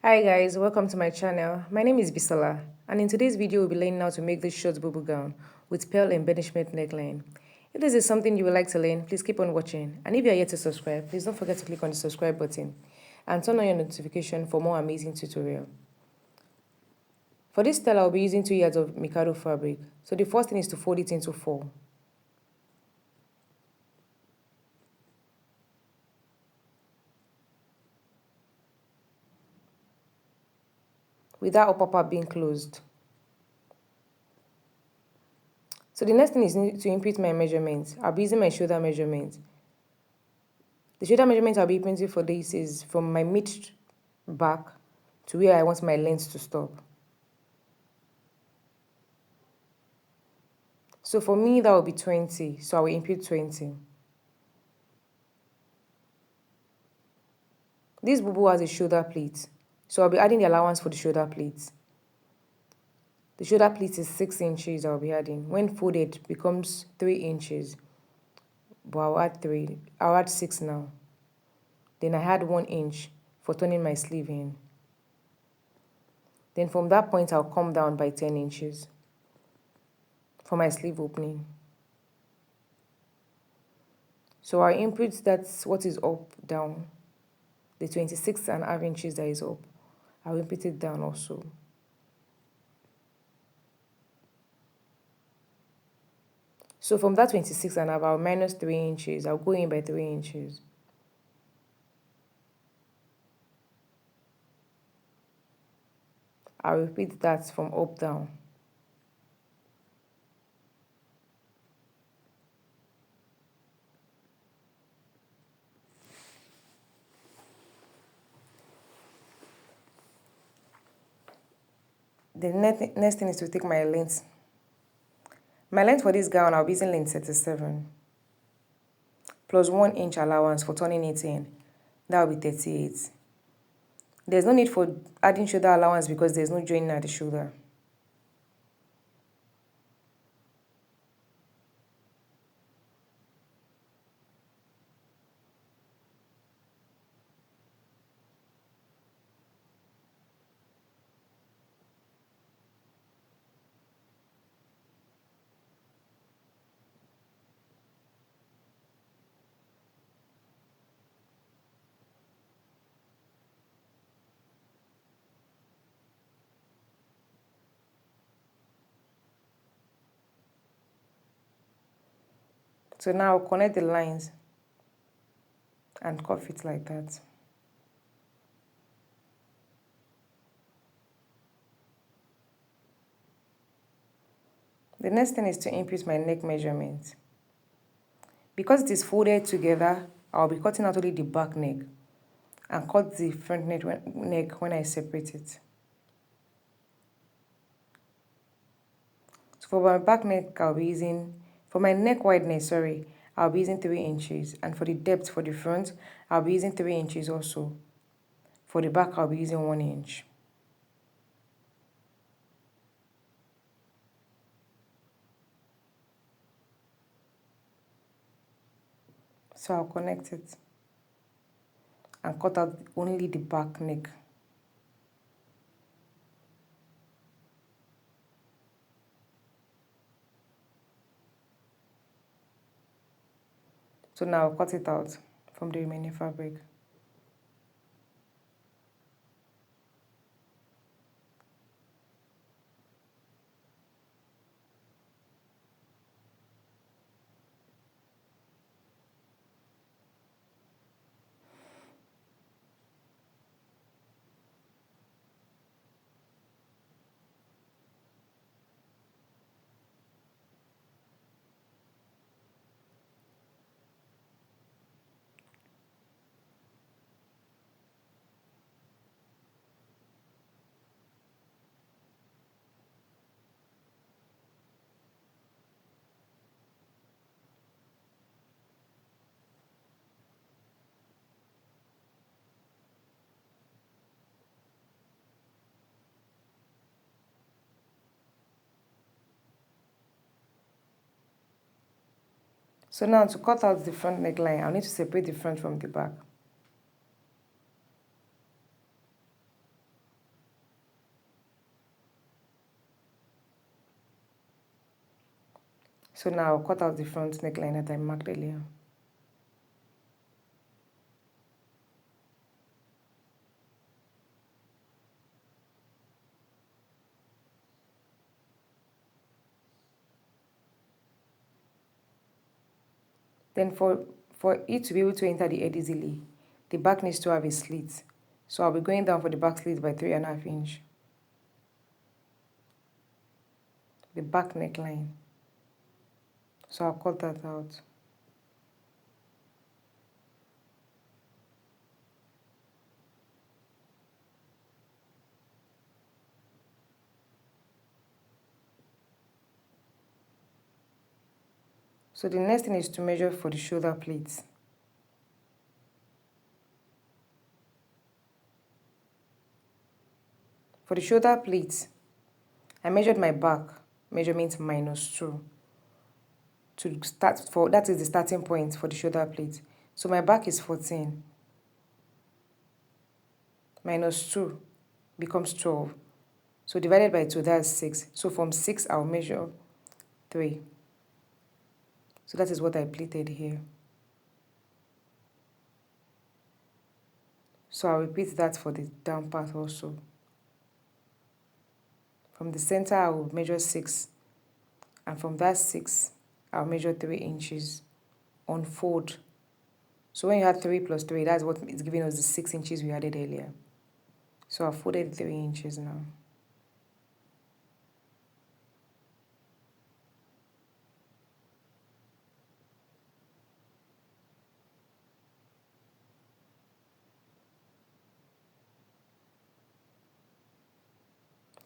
Hi guys, welcome to my channel. My name is Bisola, and in today's video we'll be learning how to make this short bubu gown with pearl embellishment neckline. If this is something you would like to learn, please keep on watching. And if you are yet to subscribe, please don't forget to click on the subscribe button and turn on your notification for more amazing tutorial. For this style, I'll be using 2 yards of Mikado fabric. So the first thing is to fold it into 4. With that upper part being closed. So the next thing is to input my measurements. I'll be using my shoulder measurement. The shoulder measurement I'll be printing for this is from my mid back to where I want my length to stop. So for me, that will be 20. So I will input 20. This bubu has a shoulder pleat. So I'll be adding the allowance for the shoulder pleat. The shoulder pleat is 6 inches I'll be adding. When folded, it becomes 3 inches. But I'll add 3. I'll add 6 now. Then I had 1 inch for turning my sleeve in. Then from that point, I'll come down by 10 inches for my sleeve opening. So our input, that's what is up, down. The 26.5 inches that is up, I'll input it down also. So from that 26.5, I'll minus 3 inches. I'll go in by 3 inches. I'll repeat that from up down. The next thing is to take my length. My length for this gown, I'll be using length 37. Plus 1 inch allowance for turning it in. That will be 38. There's no need for adding shoulder allowance because there's no joining at the shoulder. So now I'll connect the lines and cuff it like that. The next thing is to input my neck measurement. Because it is folded together, I'll be cutting out only the back neck and cut the front neck when I separate it. So for my back neck, for my neck wideness, I'll be using 3 inches. And for the depth for the front, I'll be using 3 inches also. For the back, I'll be using 1 inch. So I'll connect it and cut out only the back neck. So now I'll cut it out from the remaining fabric. So now to cut out the front neckline, I'll need to separate the front from the back. So now I'll cut out the front neckline that I marked earlier. Then for it to be able to enter the head easily, the back needs to have a slit. So I'll be going down for the back slit by 3.5 inch. The back neckline. So I'll cut that out. So the next thing is to measure for the shoulder pleats. For the shoulder pleats, I measured my back measurement -2 to start for, that is the starting point for the shoulder pleat. So my back is 14. -2 becomes 12. So divided by 2, that's 6. So from 6, I'll measure 3. So that is what I pleated here. So I'll repeat that for the down part also. From the center, I will measure 6. And from that 6, I'll measure 3 inches. Unfold. So when you have 3 plus 3, that's what is giving us the 6 inches we added earlier. So I've folded 3 inches now.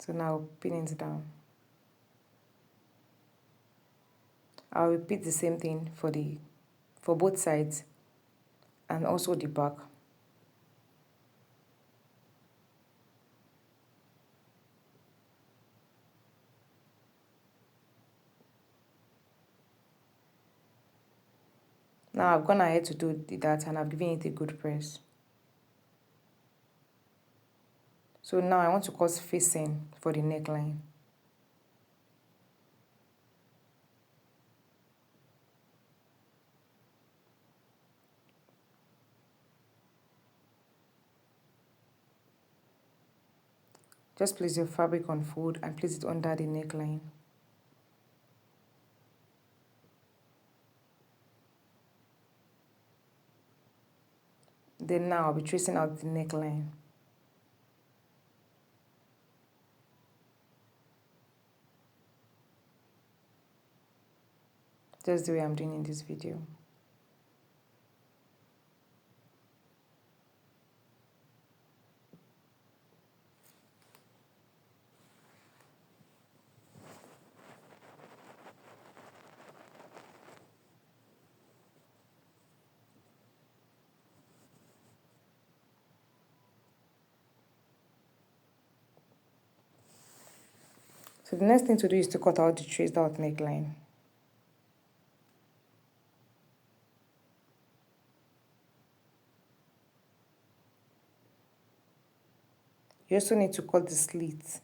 So now pin it down. I'll repeat the same thing for both sides and also the back. Now I've gone ahead to do that and I've given it a good press. So now I want to cut facing for the neckline. Just place your fabric on fold and place it under the neckline. Then now I'll be tracing out the neckline. Just the way I'm doing in this video. So the next thing to do is to cut out the traced out neckline. You also need to cut the slits,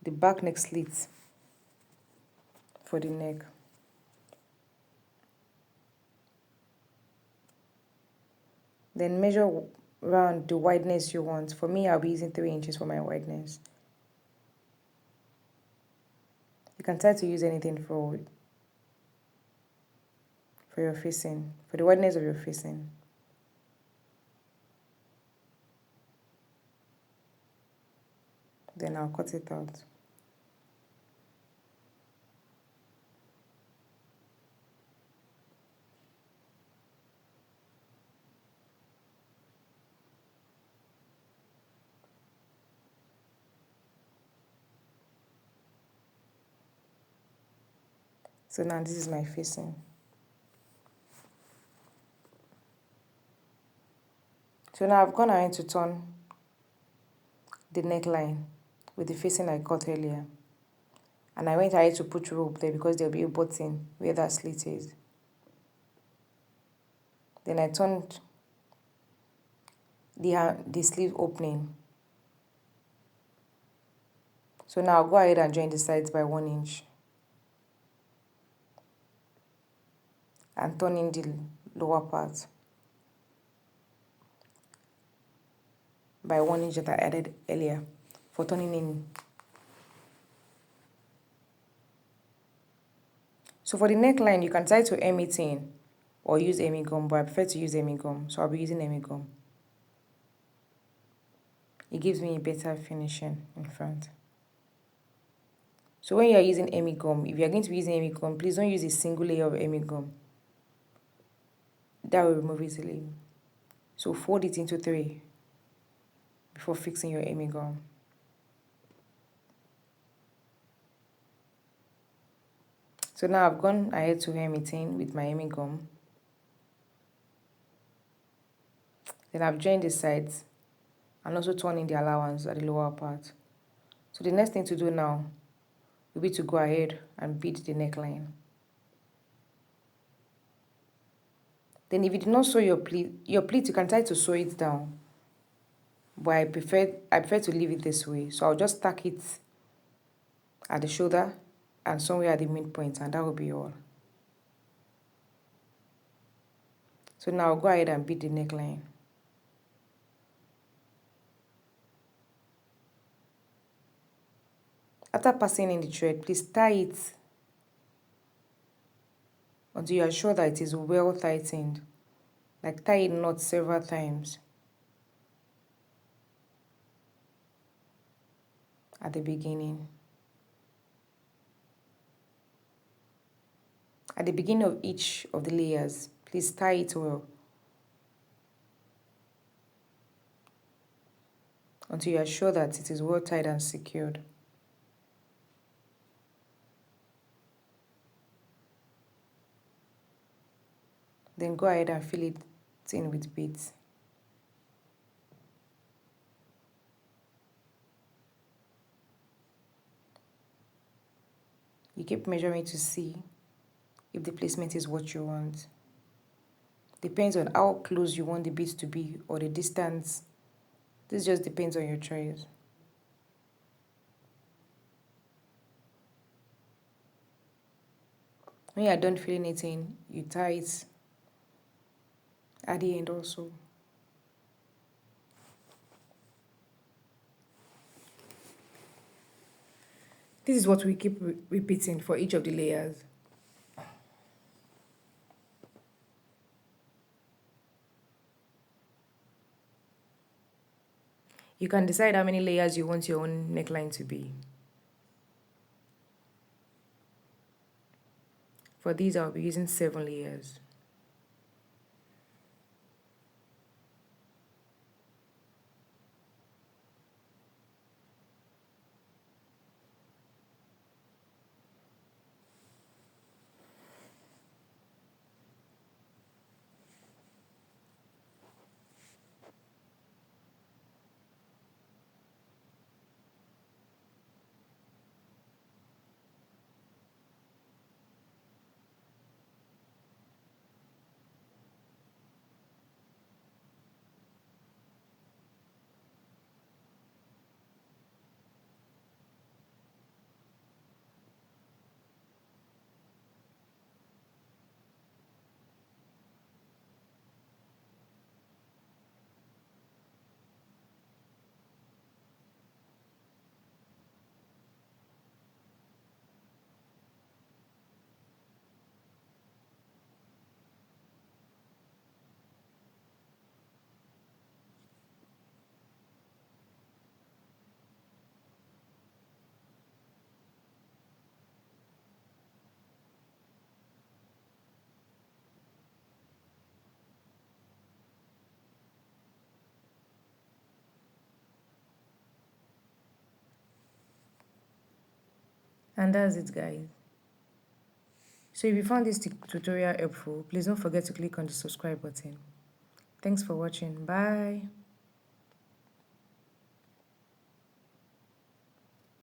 the back neck slits for the neck. Then measure around the wideness you want. For me, I'll be using 3 inches for my wideness. You can try to use anything for your facing, for the wideness of your facing. Then I'll cut it out. So now this is my facing. So now I've gone ahead to turn the neckline with the facing I cut earlier. And I went ahead to put rope there because there'll be a button where that slit is. Then I turned the sleeve opening. So now I'll go ahead and join the sides by 1 inch. and turn in the lower part by 1 inch that I added earlier for turning in. So for the neckline, you can try to hem it in or use hemming gum, but I prefer to use hemming gum, so I'll be using hemming gum. It gives me a better finishing in front. So when you are using hemming gum, if you are going to be using hemming gum, please don't use a single layer of hemming gum. That will remove easily. So fold it into 3 before fixing your hemming gum. So now I've gone ahead to hem it in with my hemming gum. Then I've joined the sides and also turn in the allowance at the lower part. So the next thing to do now will be to go ahead and bead the neckline. Then if you did not sew your pleat you can try to sew it down. But I prefer to leave it this way. So I'll just tack it at the shoulder and somewhere at the midpoint, and that will be all. So now I'll go ahead and bead the neckline. After passing in the thread, please tie it until you are sure that it is well tightened. Like tie it knot several times at the beginning. At the beginning of each of the layers, please tie it well until you are sure that it is well tied and secured. Then go ahead and fill it in with beads. You keep measuring to see if the placement is what you want. Depends on how close you want the beads to be or the distance. This just depends on your choice. When you are done filling it in, you tie it at the end also. This is what we keep repeating for each of the layers. You can decide how many layers you want your own neckline to be. For these, I'll be using 7 layers. And that's it, guys. So if you found this tutorial helpful, please don't forget to click on the subscribe button. Thanks for watching. Bye.